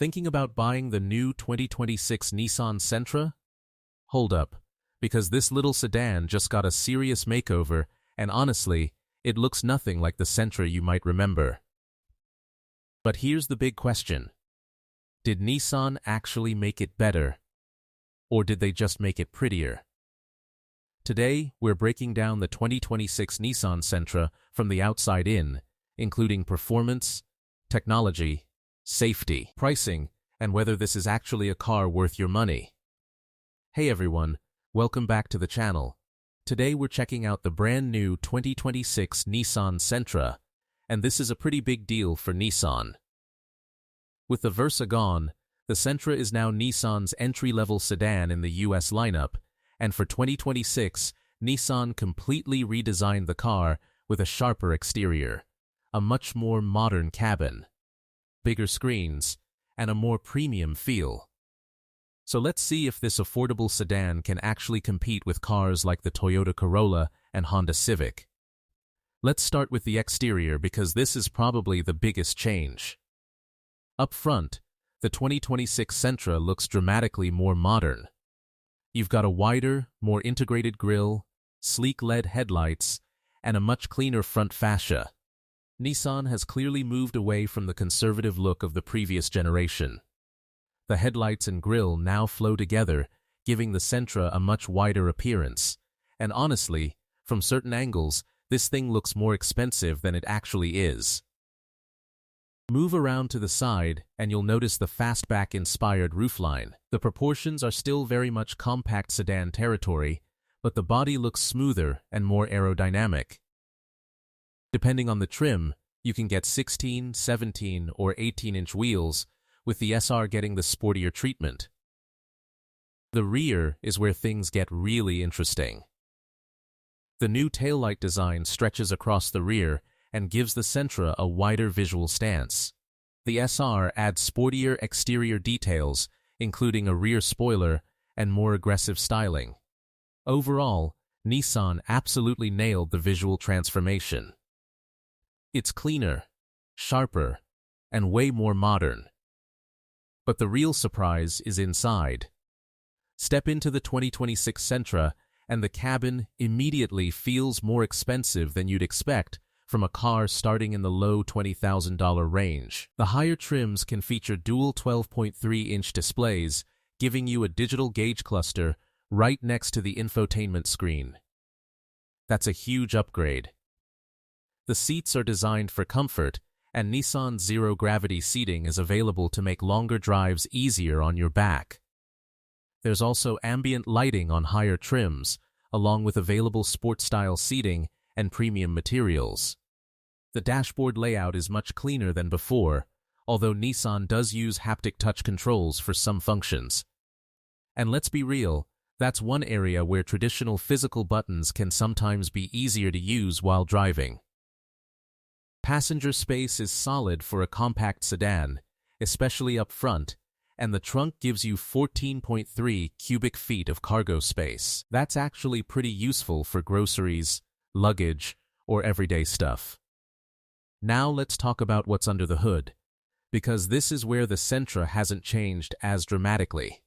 Thinking about buying the new 2026 Nissan Sentra? Hold up, because this little sedan just got a serious makeover, and honestly, it looks nothing like the Sentra you might remember. But here's the big question. Did Nissan actually make it better? Or did they just make it prettier? Today, we're breaking down the 2026 Nissan Sentra from the outside in, including performance, technology, safety, pricing, and whether this is actually a car worth your money. Hey everyone, welcome back to the channel. Today we're checking out the brand new 2026 Nissan Sentra, and this is a pretty big deal for Nissan. With the Versa gone, the Sentra is now Nissan's entry-level sedan in the US lineup, and for 2026, Nissan completely redesigned the car with a sharper exterior, a much more modern cabin, bigger screens, and a more premium feel. So let's see if this affordable sedan can actually compete with cars like the Toyota Corolla and Honda Civic. Let's start with the exterior because this is probably the biggest change. Up front, the 2026 Sentra looks dramatically more modern. You've got a wider, more integrated grille, sleek LED headlights, and a much cleaner front fascia. Nissan has clearly moved away from the conservative look of the previous generation. The headlights and grille now flow together, giving the Sentra a much wider appearance. And honestly, from certain angles, this thing looks more expensive than it actually is. Move around to the side, and you'll notice the fastback-inspired roofline. The proportions are still very much compact sedan territory, but the body looks smoother and more aerodynamic. Depending on the trim, you can get 16, 17, or 18-inch wheels, with the SR getting the sportier treatment. The rear is where things get really interesting. The new taillight design stretches across the rear and gives the Sentra a wider visual stance. The SR adds sportier exterior details, including a rear spoiler and more aggressive styling. Overall, Nissan absolutely nailed the visual transformation. It's cleaner, sharper, and way more modern. But the real surprise is inside. Step into the 2026 Sentra, and the cabin immediately feels more expensive than you'd expect from a car starting in the low $20,000 range. The higher trims can feature dual 12.3-inch displays, giving you a digital gauge cluster right next to the infotainment screen. That's a huge upgrade. The seats are designed for comfort, and Nissan's zero-gravity seating is available to make longer drives easier on your back. There's also ambient lighting on higher trims, along with available sport-style seating and premium materials. The dashboard layout is much cleaner than before, although Nissan does use haptic touch controls for some functions. And let's be real, that's one area where traditional physical buttons can sometimes be easier to use while driving. Passenger space is solid for a compact sedan, especially up front, and the trunk gives you 14.3 cubic feet of cargo space. That's actually pretty useful for groceries, luggage, or everyday stuff. Now let's talk about what's under the hood, because this is where the Sentra hasn't changed as dramatically.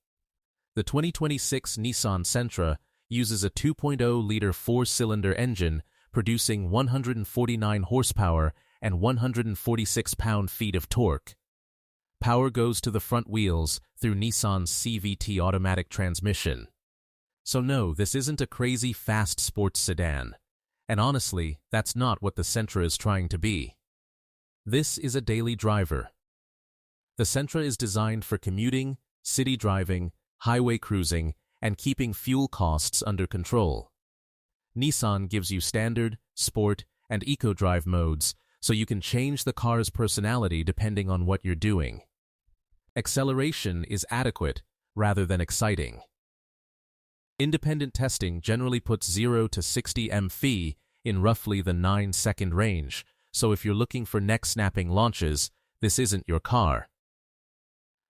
The 2026 Nissan Sentra uses a 2.0-liter four-cylinder engine producing 149 horsepower and 146 pound-feet of torque. Power goes to the front wheels through Nissan's CVT automatic transmission. So no, this isn't a crazy fast sports sedan. And honestly, that's not what the Sentra is trying to be. This is a daily driver. The Sentra is designed for commuting, city driving, highway cruising, and keeping fuel costs under control. Nissan gives you standard, sport, and eco-drive modes, so you can change the car's personality depending on what you're doing. Acceleration is adequate rather than exciting. Independent testing generally puts 0 to 60 mph in roughly the 9-second range, so if you're looking for neck-snapping launches, this isn't your car.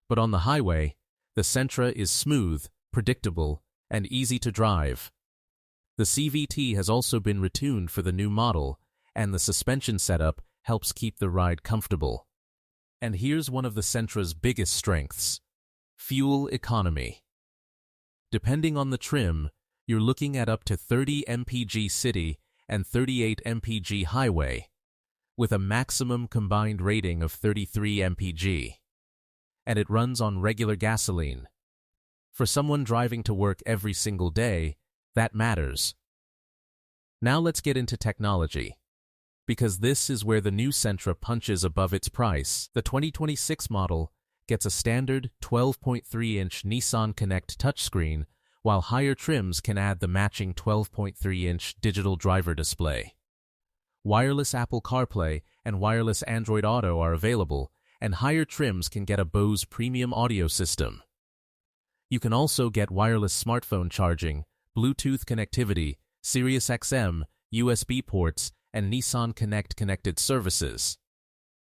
But on the highway, the Sentra is smooth, predictable, and easy to drive. The CVT has also been retuned for the new model, and the suspension setup helps keep the ride comfortable. And here's one of the Sentra's biggest strengths: fuel economy. Depending on the trim, you're looking at up to 30 mpg city and 38 mpg highway, with a maximum combined rating of 33 mpg. And it runs on regular gasoline. For someone driving to work every single day, that matters. Now let's get into technology, because this is where the new Sentra punches above its price. The 2026 model gets a standard 12.3-inch Nissan Connect touchscreen, while higher trims can add the matching 12.3-inch digital driver display. Wireless Apple CarPlay and wireless Android Auto are available, and higher trims can get a Bose premium audio system. You can also get wireless smartphone charging, Bluetooth connectivity, Sirius XM, USB ports, and Nissan Connect connected services.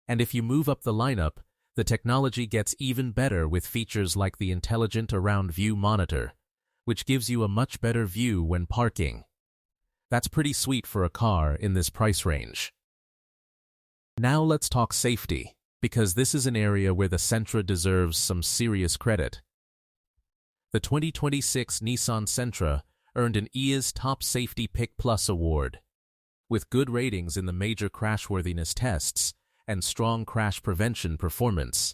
And if you move up the lineup, the technology gets even better with features like the intelligent around view monitor, which gives you a much better view when parking. That's pretty sweet for a car in this price range. Now let's talk safety, because this is an area where the Sentra deserves some serious credit. The 2026 Nissan Sentra earned an EA's Top Safety Pick Plus award. With good ratings in the major crashworthiness tests and strong crash prevention performance.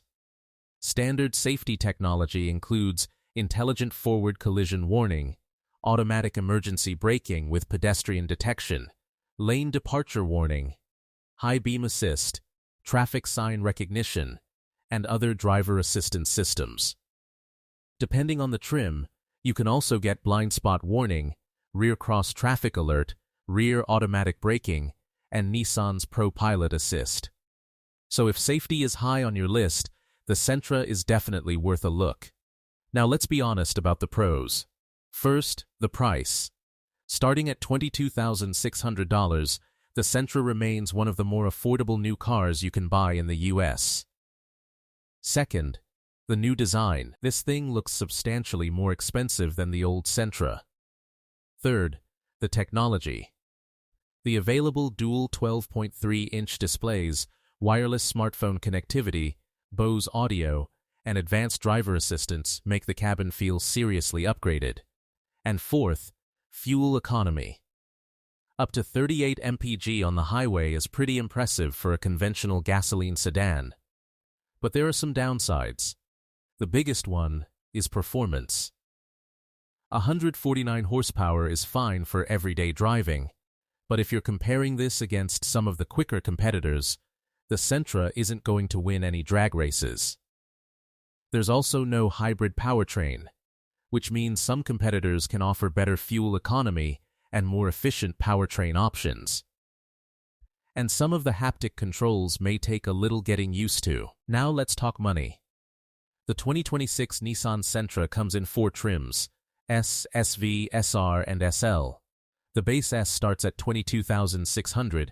Standard safety technology includes intelligent forward collision warning, automatic emergency braking with pedestrian detection, lane departure warning, high beam assist, traffic sign recognition, and other driver assistance systems. Depending on the trim, you can also get blind spot warning, rear cross traffic alert, rear automatic braking, and Nissan's Pro Pilot Assist. So if safety is high on your list, the Sentra is definitely worth a look. Now let's be honest about the pros. First, the price. Starting at $22,600, the Sentra remains one of the more affordable new cars you can buy in the US. Second, the new design. This thing looks substantially more expensive than the old Sentra. Third, the technology. The available dual 12.3-inch displays, wireless smartphone connectivity, Bose audio, and advanced driver assistance make the cabin feel seriously upgraded. And fourth, fuel economy. Up to 38 mpg on the highway is pretty impressive for a conventional gasoline sedan. But there are some downsides. The biggest one is performance. 149 horsepower is fine for everyday driving, but if you're comparing this against some of the quicker competitors, the Sentra isn't going to win any drag races. There's also no hybrid powertrain, which means some competitors can offer better fuel economy and more efficient powertrain options. And some of the haptic controls may take a little getting used to. Now let's talk money. The 2026 Nissan Sentra comes in 4 trims: S, SV, SR, and SL. The base S starts at $22,600